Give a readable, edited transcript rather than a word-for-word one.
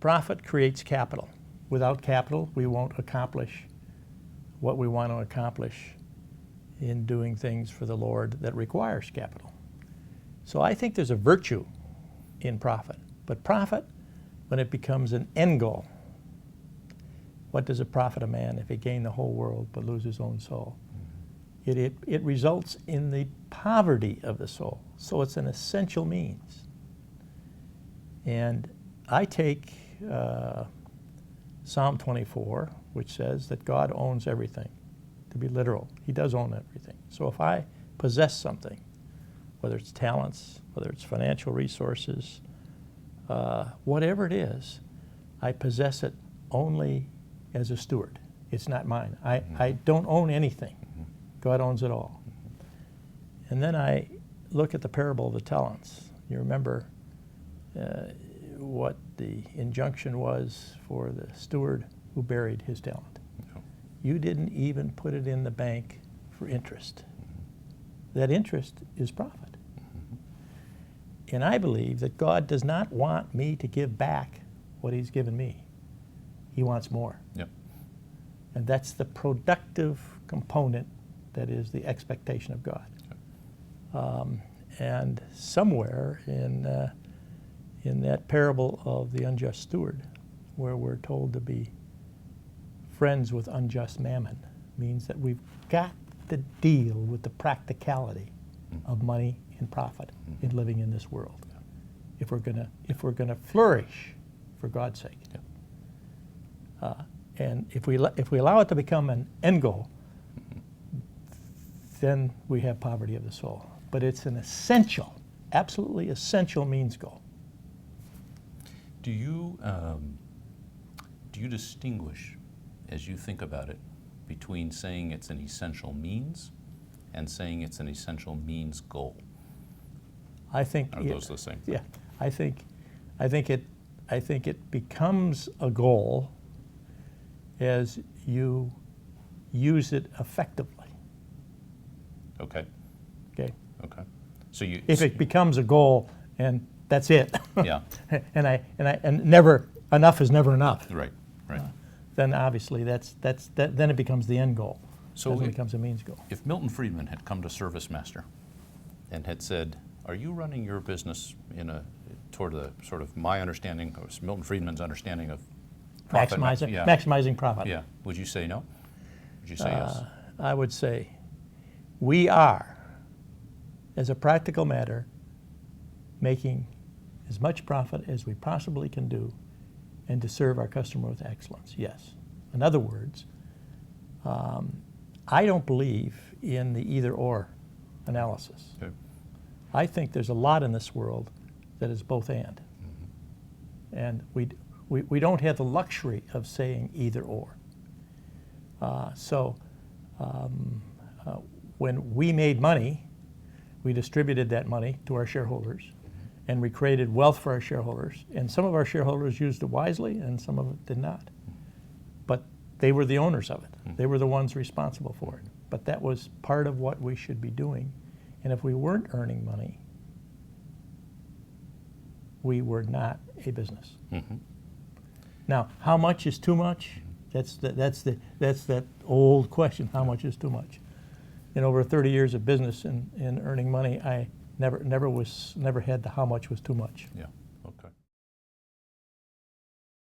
Profit creates capital. Without capital, we won't accomplish what we want to accomplish in doing things for the Lord that requires capital. So I think there's a virtue in profit. But profit, when it becomes an end goal, what does it profit a man if he gain the whole world but lose his own soul? It results in the poverty of the soul. So it's an essential means. And I take Psalm 24, which says that God owns everything. To be literal, he does own everything. So if I possess something, whether it's talents, whether it's financial resources, whatever it is, I possess it only as a steward. It's not mine. I don't own anything. God owns it all. And then I look at the parable of the talents. You remember what the injunction was for the steward who buried his talent. No. You didn't even put it in the bank for interest. That interest is profit. And I believe that God does not want me to give back what he's given me. He wants more. Yep. And that's the productive component that is the expectation of God. Yep. And somewhere in that parable of the unjust steward, where we're told to be friends with unjust mammon, means that we've got to deal with the practicality of money and profit in living in this world. If we're gonna flourish for God's sake. And if we allow it to become an end goal, then we have poverty of the soul. But it's an essential, absolutely essential means goal. Do you distinguish, as you think about it, between saying it's an essential means and saying it's an essential means goal? I think are those the same thing? Yeah, I think it becomes a goal as you use it effectively. Okay. Okay. Okay. So you. If it becomes a goal and that's it. Yeah. and never enough is never enough. Right. Right. Then obviously then it becomes the end goal. So it becomes a means goal. If Milton Friedman had come to ServiceMaster and had said, "Are you running your business toward the sort of my understanding, or Milton Friedman's understanding of profit, maximizing profit?" Yeah. Would you say no? Would you say yes? I would say we are, as a practical matter, making as much profit as we possibly can do and to serve our customer with excellence, yes. In other words, I don't believe in the either-or analysis. Okay. I think there's a lot in this world that is both and. And we don't have the luxury of saying either-or. When we made money, we distributed that money to our shareholders, and we created wealth for our shareholders. And some of our shareholders used it wisely, and some of it did not. But they were the owners of it. They were the ones responsible for it. But that was part of what we should be doing. And if we weren't earning money, we were not a business. Now, how much is too much? That's that old question. How much is too much? In over 30 years of business and earning money, I never had the how much was too much. Yeah.